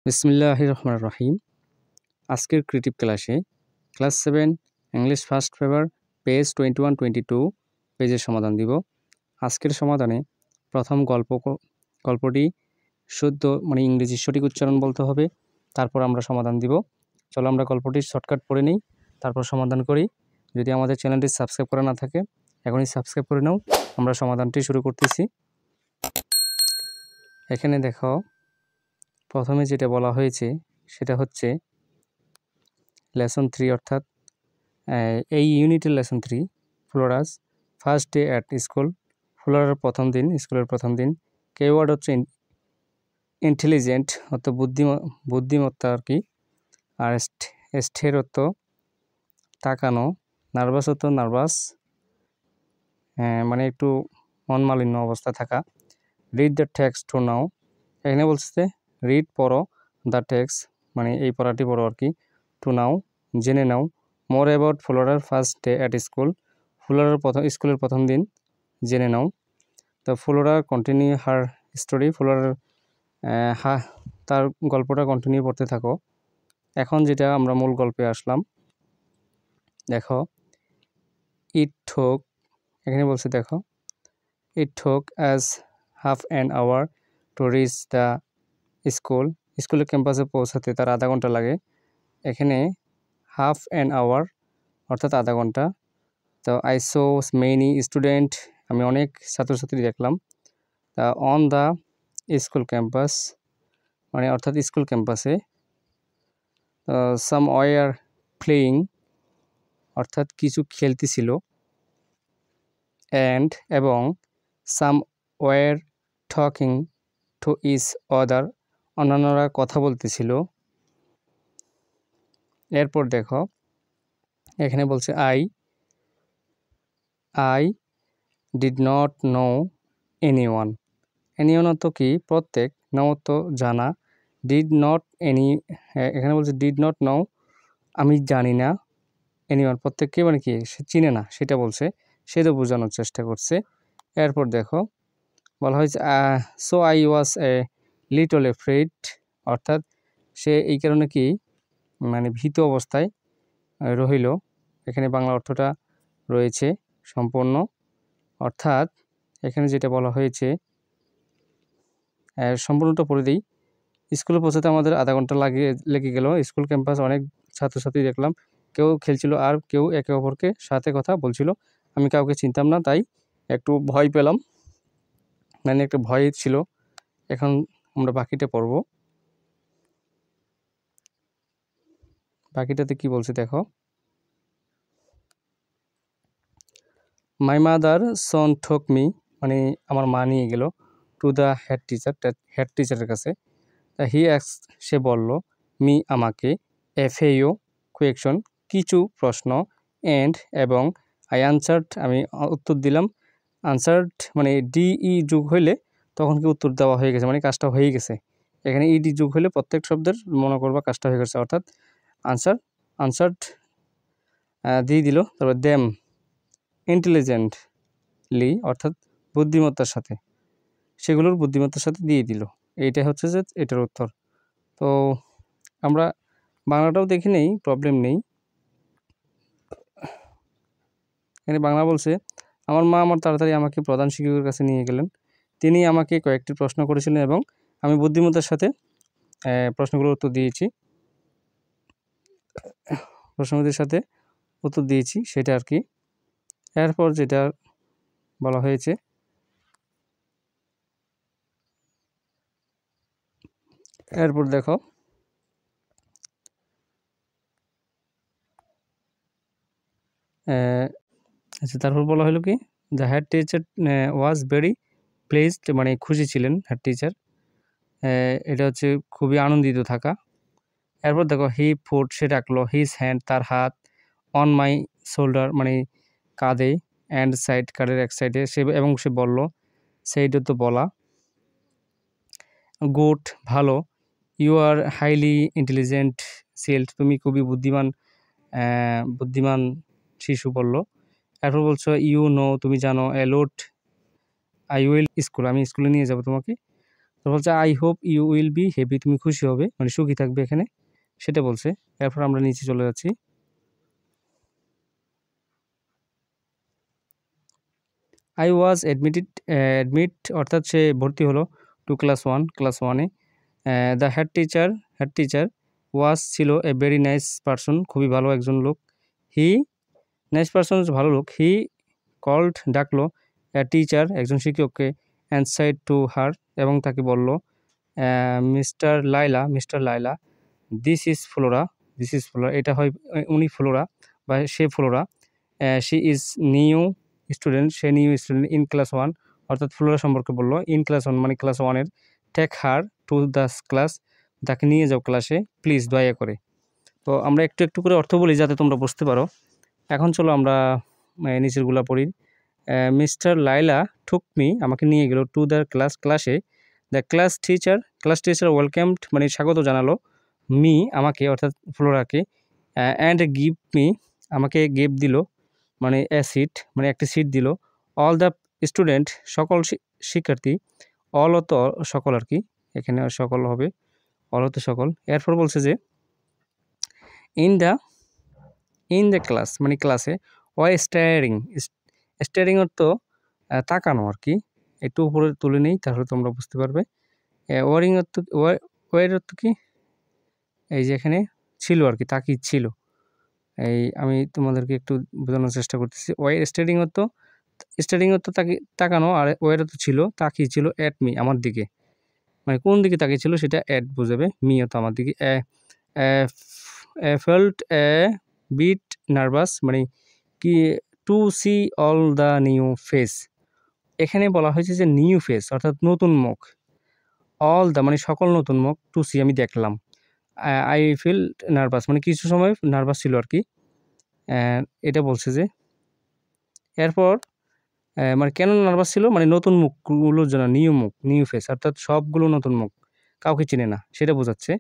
বিসমিল্লাহির রহমানির রহিম। আজকের ক্রিয়েটিভ ক্লাসে class 7 English first paper page 21-22 পেজের সমাধান দিব। আজকের সমাধানে প্রথম গল্পটি শুদ্ধ ইংরেজি সঠিক উচ্চারণ বলতে হবে, তারপর আমরা সমাধান দিব। চলো আমরা গল্পটির শর্টকাট পড়ে নিই, তারপর সমাধান করি। যদি আমাদের চ্যানেলটি সাবস্ক্রাইব করা না থাকে এখনই সাবস্ক্রাইব করে নাও। আমরা সমাধানটি শুরু করতেছি। এখানে দেখো, প্রথমে যেটা বলা হয়েছে সেটা হচ্ছে লেসন 3, অর্থাৎ এই ইউনিটের lesson 3 Flora's first day at school. ফ্লোরার প্রথম দিন, স্কুলের প্রথম দিন। কেওয়ার্ড হচ্ছে ইন্টেলিজেন্ট, অর্থাৎ বুদ্ধিমত্তা আর কি। আর স্টের অর্থ তাকানো। নার্ভাস অর্থ নার্ভাস, মানে একটু মনমালিন্য অবস্থা থাকা। রিড দ্য টেক্সট টু নাও। এখানে বলছে রিড পড়ো, দ্য টেক্সট মানে এই পড়াটি পড়ো আর কি। টু নাও জেনে নাও। More about Flora's first day at school. ফ্লোরার স্কুলের প্রথম দিন জেনে নাও। তো ফ্লোরা কন্টিনিউ হার স্টোরি। ফ্লোরার তার গল্পটা কন্টিনিউ করতে থাকো। এখন যেটা আমরা মূল গল্পে আসলাম, দেখো ইট ঠোক। এখানে বলছে দেখো it took as half an hour to reach the school. স্কুলের ক্যাম্পাসে পৌঁছাতে তার আধা ঘন্টা লাগে। এখানে হাফ অ্যান আওয়ার অর্থাৎ আধা ঘন্টা। তো আই সো মেনি স্টুডেন্ট, আমি অনেক ছাত্রছাত্রী দেখলাম। তা অন দ্য স্কুল ক্যাম্পাস মানে অর্থাৎ স্কুল ক্যাম্পাসে। সাম ওয়ার প্লেয়িং অর্থাৎ কিছু খেলতেছিল। অ্যান্ড এবং some were talking to each other, অন্যান্যরা কথা বলতেছিল। এরপর দেখো এখানে বলছে I did not know anyone. Anyone তো কি প্রত্যেক, নো তো জানা। ডিড নট এখানে বলছে ডিড নট নো, আমি জানি না। এনিওয়ান প্রত্যেককে মানে কি সে চিনে না সেটা বলছে, সে তো বোঝানোর চেষ্টা করছে। এরপর দেখো বলা হয়েছে so I was a little afraid, অর্থাৎ সে এই কারণে কি মানে ভীত অবস্থায় রহিল। এখানে বাংলা অর্থটা রয়েছে সম্পূর্ণ, অর্থাৎ এখানে যেটা বলা হয়েছে সম্পূর্ণটা পড়ে দিই। স্কুলে পৌঁছাতে আমাদের আধা ঘন্টা লেগে গেল। স্কুল ক্যাম্পাস অনেক ছাত্রছাত্রী দেখলাম, কেউ খেলছিল আর কেউ একে অপরকে সাথে কথা বলছিল। আমি কাউকে চিনতাম না, তাই একটু ভয় পেলাম, মানে একটা ভয় ছিল। এখন আমরা বাকিটা পড়ব। বাকিটাতে কি বলছে দেখো, মাই মাদার সন ঠোক মি, মানে আমার মা নিয়ে গেল টু দ্য হেড টিচারের কাছে। হি এক্স, সে বলল, মি আমাকে, এফএইউ কোয়েকশন কিছু প্রশ্ন, এন্ড এবং আই আনসার্ড আমি উত্তর দিলাম। আনসার্ড মানে ডিই যোগ হইলে তখন কি উত্তর দেওয়া হয়ে গেছে, মানে কাজটা হয়ে গেছে। এখানে ইডি যোগ হলে প্রত্যেক শব্দের মনে করবা কাজটা হয়ে গেছে, অর্থাৎ আনসার্ড দিয়ে দিল। তারপর দেম ইন্টেলিজেন্টলি অর্থাৎ বুদ্ধিমত্তার সাথে, সেগুলোর বুদ্ধিমত্তার সাথে দিয়ে দিল। এইটা হচ্ছে যে এটার উত্তর। তো আমরা বাংলাটাও দেখে নেই, প্রবলেম নেই। এখানে বাংলা বলছে, আমার মা তাড়াতাড়ি আমাকে প্রধান শিক্ষকের কাছে নিয়ে গেলেন। তিনি আমাকে কয়েকটি প্রশ্ন করেছিলেন এবং আমি বুদ্ধিমত্তার সাথে প্রশ্নগুলোর উত্তর দিয়েছি, প্রশ্নগুলির সাথে উত্তর দিয়েছি সেটা আর কি। এরপর যেটা বলা হয়েছে, এরপর দেখো আচ্ছা, তারপর বলা হলো কি the head teacher was very pleased, মানে খুশি ছিলেন হেড টিচার। এটা হচ্ছে খুবই আনন্দিত থাকা। এরপর দেখো হি ফুট, সে ডাকলো, হিজ হ্যান্ড তার হাত, অন মাই শোল্ডার মানে কাঁধে, অ্যান্ড সাইড কাঁধের এক সাইডে, সে এবং সে বলল, সেইটা তো বলা। গুড ভালো। You are highly intelligent child, তুমি খুবই বুদ্ধিমান শিশু বলল। এরপর বলছো ইউ নো, তুমি জানো, a lot I will school, আমি স্কুলে নিয়ে যাব তোমাকে। তো বলছে I hope you will be happy, তুমি খুশি হবে মানে সুখী থাকবে এখানে, সেটা বলছে। এরপর আমরা নিচে চলে যাচ্ছি। আই ওয়াজ অ্যাডমিট অর্থাৎ সে ভর্তি হলো টু ক্লাস ওয়ানে। দ্য হেড টিচার ওয়াজ ছিল এ ভেরি নাইস পারসন, খুবই ভালো একজন লোক। হি নাইস পারসন ভালো লোক। হি কল্ড ডাকলো টিচার একজন শিক্ষককে, অ্যান্ড সাইড টু হার এবং তাকে বলল, mister Laila, this is Flora, এটা হয় উনি ফ্লোরা বা সে Flora. She is new student, সে new student in class one, অর্থাৎ ফ্লোরা সম্পর্কে বললো। ইন ক্লাস ওয়ান মানে ক্লাস ওয়ানের। Take her to the class, তাকে নিয়ে যাও ক্লাসে প্লিজ, দয়া করে। তো আমরা একটু একটু করে অর্থ বলি যাতে তোমরা বুঝতে পারো। এখন চলো আমরা নিচেরগুলা পড়ি। মিস্টার লাইলা ঠুক মি, আমাকে নিয়ে গেল টু দ্য ক্লাসে। দ্য ক্লাস টিচার ওয়েলকামড মানে স্বাগত জানালো, মি আমাকে অর্থাৎ ফ্লোরাকে, অ্যান্ড গিভ মি আমাকে গিফট দিল মানে সিট মানে একটি সিট দিল। অল দ্য স্টুডেন্ট সকল শিক্ষার্থী, অল অত সকল আর কি, এখানে সকল হবে, অল অত সকল। এরপর বলছে যে ইন দ্য ক্লাস মানে ক্লাসে, ওয়াই স্টারিং অর্থ তাকানো আর কি, একটু উপরে তুলে নেই তাহলে তোমরা বুঝতে পারবে। ওয়ারিং অর্থ ওয়ার অর্থ কি, এই যে এখানে ছিল আর কি, তাকিয়ে ছিল। এই আমি তোমাদেরকে একটু বোঝানোর চেষ্টা করতেছি। ওয়াই স্টারিং অর্থ তাকানো, আর ওয়ার অর্থ ছিল, তাকিয়ে ছিল অ্যাট মি আমার দিকে, মানে কোন দিকে তাকিয়ে ছিল সেটা অ্যাট বোঝাবে, মি অর্থ আমার দিকে। ফেল্ট বিট নার্ভাস মানে কি, to see all the new face, এখানে বলা হয়েছে যে নিউ ফেস অর্থাৎ নতুন মুখ, অল দ্য মানে সকল নতুন মুখ, টু সি আমি দেখলাম, আই ফিল নার্ভাস মানে কিছু সময় নার্ভাস ছিল আর কি, এটা বলছে যে। এরপর মানে কেন নার্ভাস ছিল মানে নতুন মুখগুলোর জন্য, নিউ ফেস অর্থাৎ সবগুলো নতুন মুখ, কাউকে চিনে না সেটা বোঝাচ্ছে।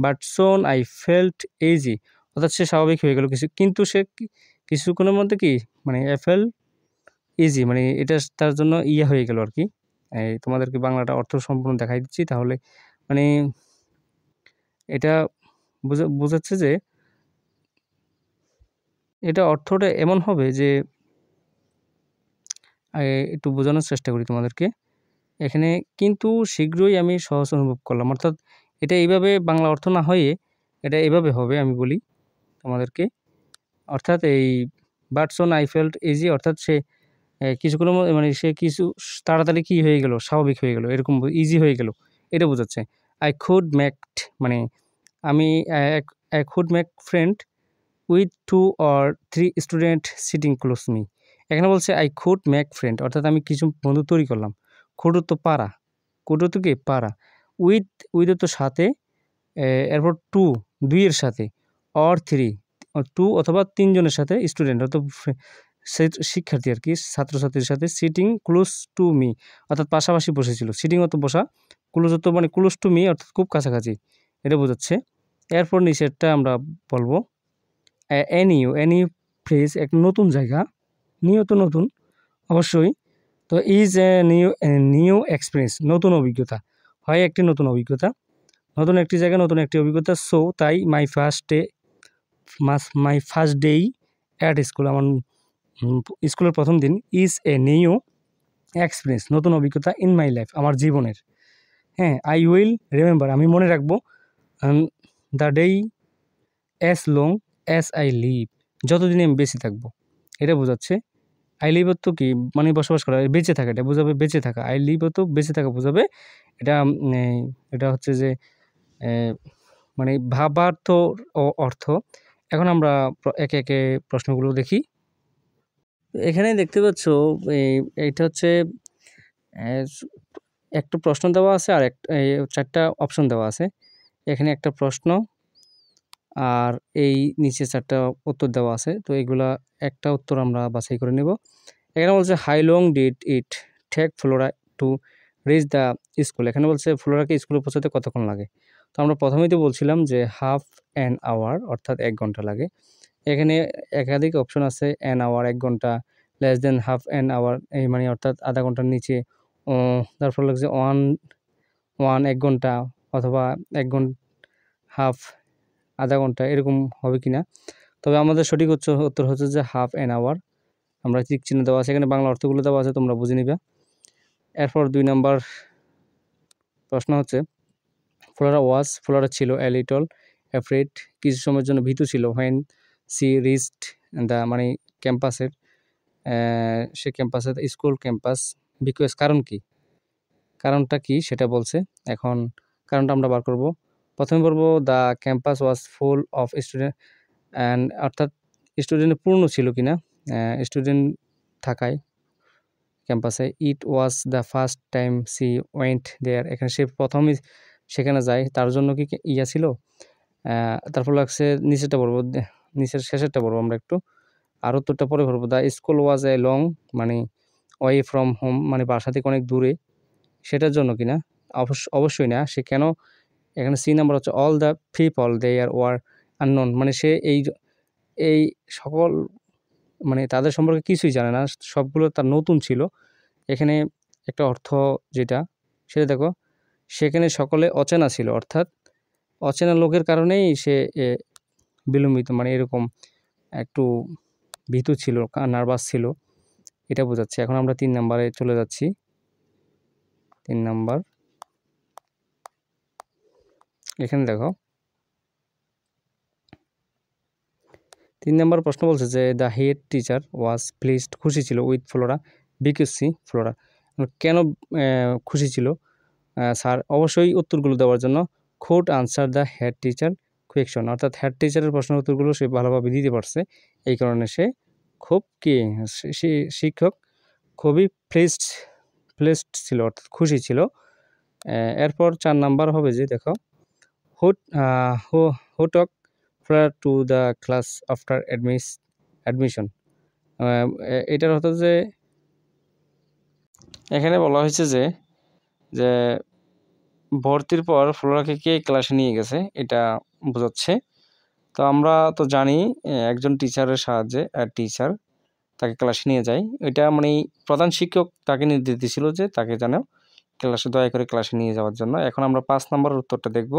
But soon I felt easy, অর্থাৎ সে স্বাভাবিক হয়ে গেল কিন্তু সে কিছুক্ষণের মধ্যে কি মানে ফেল ইজি মানে এটা তার জন্য ইয়ে হয়ে গেল আর কি। এই তোমাদেরকে বাংলাটা অর্থ সম্পূর্ণ দেখাই দিচ্ছি তাহলে মানে এটা বোঝাচ্ছে যে এটা অর্থটা এমন হবে যে একটু বোঝানোর চেষ্টা করি তোমাদেরকে। এখানে কিন্তু শীঘ্রই আমি সহজ অনুভব করলাম, অর্থাৎ এটা এইভাবে বাংলা অর্থ না হয়ে এটা এভাবে হবে, আমি বলি তোমাদেরকে। অর্থাৎ এই বাটসন আই ফেল্ট ইজি অর্থাৎ সে কিছুক্ষণের মধ্যে মানে সে কিছু তাড়াতাড়ি কি হয়ে গেল, স্বাভাবিক হয়ে গেল, এরকম ইজি হয়ে গেল, এটা বোঝাচ্ছে। আই কুড মেক মানে আমি could make friend with 2 or 3 student sitting close me, এখানে বলছে আই কুড মেক ফ্রেন্ড অর্থাৎ আমি কিছু বন্ধু তৈরি করলাম। খুঁড়ো তো পারা, খুঁড়ো তো কি পারা, উইথ তো সাথে, এরপর দুইয়ের সাথে, অর 3 2 অথবা 3 জনের সাথে, স্টুডেন্ট অর্থাৎ শিক্ষার্থী আর কি, ছাত্রছাত্রীর সাথে, সিটিং ক্লোজ টু মি অর্থাৎ পাশাপাশি বসেছিল, সিটিং অত বসা, ক্লোজ অত মানে ক্লোজ টু মি অর্থাৎ খুব কাছাকাছি, এটা বোঝাচ্ছে। এরপর নিচেরটা আমরা বলবো এনি প্লেস এক নতুন জায়গা, নিয়ত নতুন অবশ্যই। তো ইজ এ নিউ এক্সপিরিয়েন্স নতুন অভিজ্ঞতা, হয় একটি নতুন অভিজ্ঞতা, নতুন একটি জায়গা নতুন একটি অভিজ্ঞতা। সো তাই মাই ফার্স্ট ডেই অ্যাট স্কুল, আমার স্কুলের প্রথম দিন, ইজ এ নিউ এক্সপিরিয়েন্স নতুন অভিজ্ঞতা, ইন মাই লাইফ আমার জীবনের। হ্যাঁ, আই উইল রিমেম্বার আমি মনে রাখবো, the day as long as I live যতদিন আমি বেঁচে থাকবো, এটা বোঝাচ্ছে। আই লিভ তো কি মানে বসবাস করা, বেঁচে থাকা এটা বোঝাবে, বেঁচে থাকা, আই লিভ তো বেঁচে থাকা বোঝাবে। এটা এটা হচ্ছে যে মানে ভাবার্থ ও অর্থ। এখন আমরা একে একে প্রশ্নগুলো দেখি। এখানে দেখতে পাচ্ছ এইটা হচ্ছে একটা প্রশ্ন দেওয়া আছে আর 4টা অপশন দেওয়া আছে। এখানে একটা প্রশ্ন আর এই নিচে 4টা উত্তর দেওয়া আছে, তো এগুলা একটা উত্তর আমরা বাছাই করে নেব। এখানে বলছে how long did it take Flora to reach the school, এখানে বলছে ফ্লোরাকে স্কুলে পৌঁছাতে কতক্ষণ লাগে। তো আমরা প্রথমেই তো বলছিলাম যে হাফ অ্যান আওয়ার অর্থাৎ 1 ঘন্টা লাগে। এখানে একাধিক অপশন আছে, অ্যান আওয়ার 1 ঘন্টা, less than half an hour এই মানে অর্থাৎ আধা ঘন্টার নিচে, তারপর লাগছে 1 ঘন্টা অথবা 1 ঘন্টা হাফ আধা ঘন্টা এরকম হবে কিনা। তবে আমাদের সঠিক উত্তর হচ্ছে যে হাফ অ্যান আওয়ার। আমরা টিক চিহ্ন দেওয়া আছে, এখানে বাংলা অর্থগুলো দেওয়া আছে, তোমরা বুঝে নিবে। এরপর 2 নাম্বার প্রশ্ন হচ্ছে ফ্লোরা ছিল এ লিটল অ্যাফ্রেড, কিছু সময়ের জন্য ভীতু ছিল, হোয়েন সি রিচড দ্য মানে ক্যাম্পাসের সে ক্যাম্পাসের স্কুল ক্যাম্পাস, বিকজ কারণ কি, কারণটা কি সেটা বলছে। এখন কারণটা আমরা বার করব। প্রথমে বলবো the campus was full of student and, অর্থাৎ স্টুডেন্টে পূর্ণ ছিল কিনা স্টুডেন্ট থাকায় ক্যাম্পাসে। It was the first time she went there, এখানে সে প্রথমই সেখানে যায়, তার জন্য কি ইয়া ছিল। তারপর লাগছে নিচেরটা পড়বো, নিচের শেষেরটা পড়বো আমরা একটু, আর উত্তরটা পরে পড়বো। The school was a long মানে ওয়ে ফ্রম হোম, মানে বাসা থেকে অনেক দূরে, সেটার জন্য কিনা অবশ্যই না। সে কেন, এখানে সি নাম্বার হচ্ছে all the people they are were unknown, মানে সে এই সকল মানে তাদের সম্পর্কে কিছুই জানে না, সবগুলো তার নতুন ছিল। এখানে একটা অর্থ যেটা সেটা দেখো, সেখানে সকলে অচেনা ছিল, অর্থাৎ অচেনা লোকের কারণেই সে বিলম্বিত, মানে এরকম একটু ভীতু ছিল, নার্ভাস ছিল, এটা বোঝাচ্ছে। এখন আমরা 3 নাম্বারে চলে যাচ্ছি। 3 নাম্বার, এখানে দেখো 3 নাম্বার প্রশ্ন বলছে যে the head teacher was pleased, খুশি ছিল, with Flora because she Flora, কেন খুশি ছিল স্যার অবশ্যই উত্তরগুলো দেওয়ার জন্য। Could answer the head teacher question, অর্থাৎ হেড টিচারের প্রশ্নের উত্তরগুলো সে ভালোভাবে দিতে পারছে, এই কারণে সে খুব কি শিক্ষক খুবই প্লেসড ছিল, অর্থাৎ খুশি ছিল। এরপর 4 নাম্বার হবে যে দেখো who took Flora to the class after admission, এটার অর্থ যে এখানে বলা হয়েছে যে যে ভর্তির পর ফ্লোরাকে কে ক্লাসে নিয়ে গেছে এটা বোঝাচ্ছে। তো আমরা তো জানি একজন টিচারের সাহায্যে টিচার তাকে ক্লাসে নিয়ে যায়, এটা মানে প্রধান শিক্ষক তাকে নির্দেশ দিয়েছিল যে তাকে যেন ক্লাসে দয়া করে ক্লাসে নিয়ে যাওয়ার জন্য। এখন আমরা 5 নম্বরের উত্তরটা দেখব।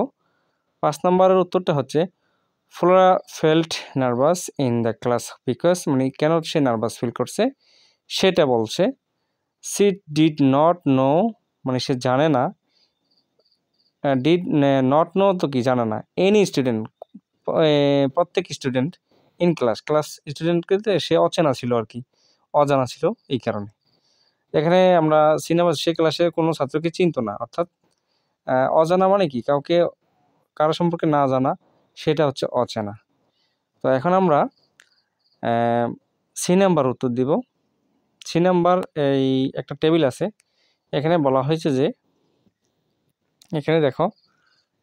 5 নম্বরের উত্তরটা হচ্ছে Flora felt nervous in the class because, মানে কেন সে নার্ভাস ফিল করছে সেটা বলছে। সি ডিড নট নো, মানে সে জানে না, ডিড নট নো তো কি জানে না, এনি স্টুডেন্ট প্রত্যেক স্টুডেন্ট ইন ক্লাস স্টুডেন্টকে সে অচেনা ছিল আর কি, অজানা ছিল, এই কারণে। এখানে আমরা সিনেমা সে ক্লাসে কোনো ছাত্রকে চিনত না, অর্থাৎ অজানা মানে কি কাউকে কারো সম্পর্কে না জানা, সেটা হচ্ছে অচেনা। তো এখন আমরা সি নাম্বার উত্তর দিব। সি নাম্বার এই একটা টেবিল আছে, এখানে বলা হয়েছে যে এখানে দেখো,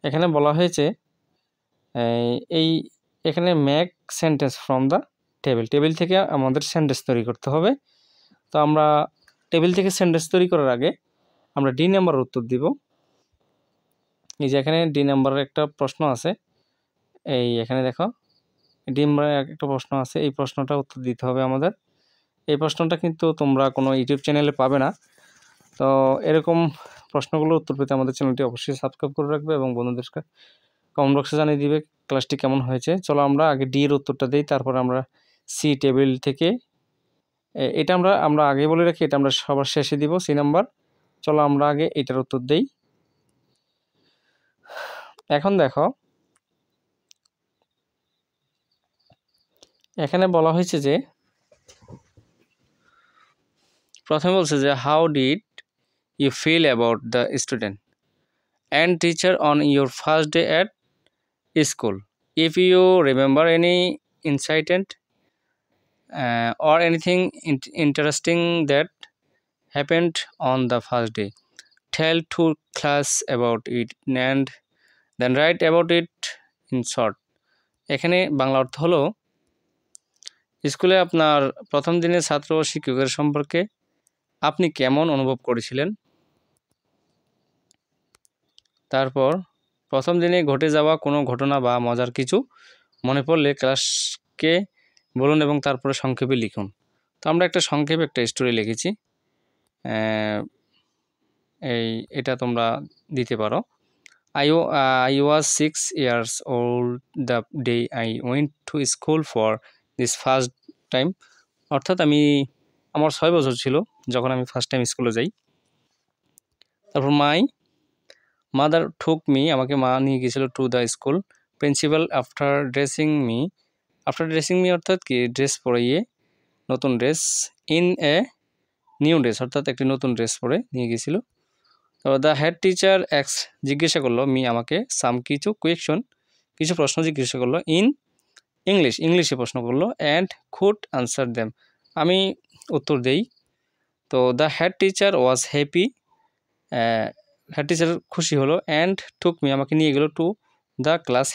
এখানে বলা হয়েছে এই এখানে make sentence from the table থেকে আমাদের সেন্টেন্স তৈরি করতে হবে। তো আমরা টেবিল থেকে সেন্টেন্স তৈরি করার আগে আমরা ডি নাম্বারের উত্তর দিব। এই যে এখানে ডি নাম্বারের একটা প্রশ্ন আছে, এই এখানে দেখো ডি নাম্বারের একটা প্রশ্ন আছে, এই প্রশ্নটা উত্তর দিতে হবে আমাদের। এই প্রশ্নটা কিন্তু তোমরা কোনো ইউটিউব চ্যানেলে পাবে না। তো এরকম প্রশ্নগুলোর উত্তর পেতে আমাদের চ্যানেলটি অবশ্যই সাবস্ক্রাইব করে রাখবে এবং বন্ধুদের কমেন্ট বক্সে জানিয়ে দিবে ক্লাসটি কেমন হয়েছে। চলো আমরা আগে ডি এর উত্তরটা দিই, তারপর আমরা সি টেবিল থেকে, এটা আমরা আগে বলে রাখি, এটা আমরা সবার শেষে দিব সি নাম্বার। চলো আমরা আগে এটার উত্তর দেই। এখন দেখো এখানে বলা হয়েছে যে প্রথমে বলছে যে how did you feel about the student and teacher on your first day at school, if you remember any incident or anything interesting that happened on the first day, tell to class about it and then write about it in short. এখানে বাংলা অর্থ হলো স্কুলে আপনার প্রথম দিনের ছাত্র ও শিক্ষকের সম্পর্কে আপনি কেমন অনুভব করেছিলেন, তারপর প্রথম দিনে ঘটে যাওয়া কোনো ঘটনা বা মজার কিছু মনে পড়লে ক্লাসকে বলুন এবং তারপরে সংক্ষেপে লিখুন। তো আমরা একটা সংক্ষেপে একটা স্টোরি লিখেছি। এটা তোমরা দিতে পারো। I was 6 years old the day I went to school for this first time, অর্থাৎ আমার 6 বছর ছিল যখন আমি ফার্স্ট টাইম স্কুলে যাই। তারপর মাই মাদার took me, আমাকে মা নিয়ে গিয়েছিল to the school principal after dressing me অর্থাৎ কি ড্রেস পরিয়ে, নতুন dress, in a new dress অর্থাৎ একটি নতুন ড্রেস পরে নিয়ে গিয়েছিল। তারপর দ্য হেড টিচার জিজ্ঞাসা করলো মি আমাকে কিছু প্রশ্ন জিজ্ঞাসা করলো ইন ইংলিশে প্রশ্ন করলো, অ্যান্ড কুড আনসার দেম, আমি উত্তর দেই। তো the head teacher was happy, head teacher খুশি হলো, অ্যান্ড টুক মি আমাকে নিয়ে গেল টু দ্য ক্লাস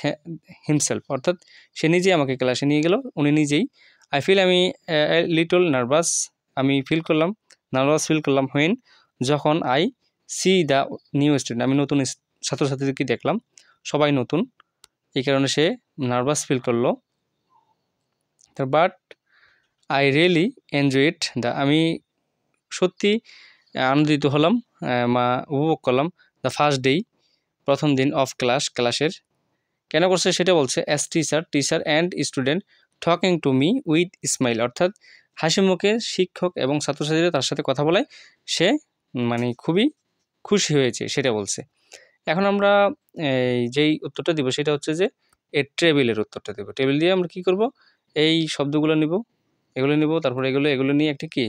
হিমসেলফ অর্থাৎ সে নিজেই আমাকে ক্লাসে নিয়ে গেল, উনি নিজেই। আমি লিটল নার্ভাস, আমি নার্ভাস ফিল করলাম হোয়েন যখন I C the new student, আমি নতুন ছাত্রছাত্রীদেরকে দেখলাম, সবাই নতুন, এই কারণে সে নার্ভাস ফিল করলো। But I really enjoy it, আমি সত্যি আনন্দিত হলাম, উপভোগ করলাম দ্য ফার্স্ট ডে, প্রথম দিন অফ ক্লাসের। কেন করছে সেটা বলছে, as teacher and student talking to me with smile, অর্থাৎ হাসি মুখে শিক্ষক এবং ছাত্রছাত্রীরা তার সাথে কথা বলায় সে খুবই খুশি হয়েছে সেটা বলছে। এখন আমরা যেই উত্তরটা দিব সেটা হচ্ছে যে এই টেবিলের উত্তরটা দেবো। টেবিল দিয়ে আমরা কি করব, এই শব্দগুলো নিব, এগুলো নিব, তারপরে এগুলো নিয়ে একটি কি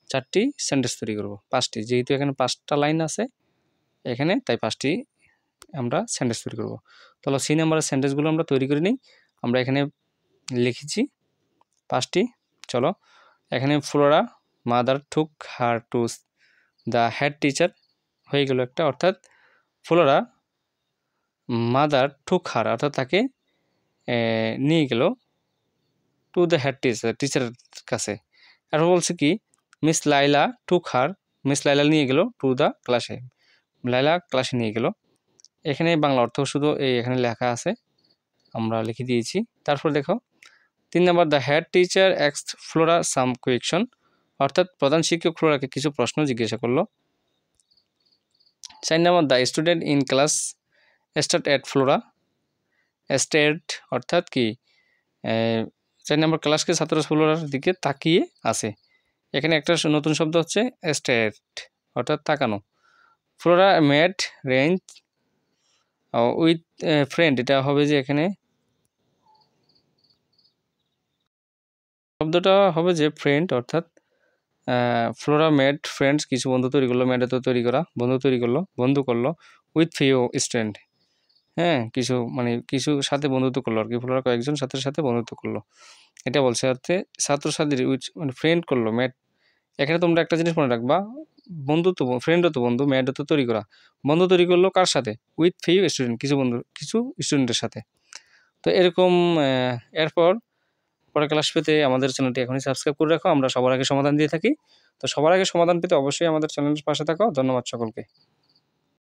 4টি সেন্টেন্স তৈরি করব, 5টি, যেহেতু এখানে 5টা লাইন আছে এখানে, তাই 5টি আমরা সেন্টেন্স তৈরি করব। তাহলে সি নাম্বারের সেন্টেন্সগুলো আমরা তৈরি করে নিই। আমরা এখানে লিখেছি 5টি। চলো, এখানে Flora mother took her to the head teacher হয়ে গেল একটা, অর্থাৎ ফ্লোরা মাদার টুক হার অর্থাৎ তাকে নিয়ে গেল টু দ্য হেড টিচারের কাছে। এরপর বলছে কি মিস লাইলা নিয়ে গেল টু দ্য ক্লাসে, লাইলা ক্লাসে নিয়ে গেল। এখানে বাংলা অর্থ শুধু এখানে লেখা আছে, আমরা লিখে দিয়েছি। তারপর দেখো 3 নম্বর, দ্য হেড টিচার এক্সড ফ্লোরা সাম কোয়েকশন, অর্থাৎ প্রধান শিক্ষক ফ্লোরাকে কিছু প্রশ্ন জিজ্ঞাসা করলো। 4 নম্বর, the student in class start at Flora অর্থাৎ কি 4 নম্বর ক্লাসকে ছাত্র ফ্লোরার দিকে তাকিয়ে আছে। এখানে একটা নতুন শব্দ হচ্ছে স্টেট অর্থাৎ তাকানো। Flora made range with friend, এটা হবে যে এখানে শব্দটা হবে যে ফ্রেন্ড, অর্থাৎ ফ্লোরা মেড ফ্রেন্ডস, কিছু বন্ধু তৈরি করলো, মেড তো তৈরি করা, বন্ধু করলো উইথ ফিউ স্টুডেন্ট, হ্যাঁ কিছু সাথে বন্ধুত্ব করলো আর কি, ফ্লোরা কয়েকজন ছাত্রের সাথে বন্ধুত্ব করলো, এটা বলছে। অর্থে ছাত্রছাত্রী ফ্রেন্ড করলো মেড। এখানে তোমরা একটা জিনিস মনে রাখবা, ফ্রেন্ডও তো বন্ধু, মেডও তো তৈরি করা, বন্ধু তৈরি করলো কার সাথে, উইথ ফিউ স্টুডেন্ট, কিছু স্টুডেন্টের সাথে। তো এরকম এরপর পরের ক্লাস পেতে আমাদের চ্যানেলটি এখনই সাবস্ক্রাইব করে রাখো, আমরা সবার আগে সমাধান দিয়ে থাকি। তো সবার আগে সমাধান পেতে অবশ্যই আমাদের চ্যানেলের পাশে থাকো। ধন্যবাদ সকলকে।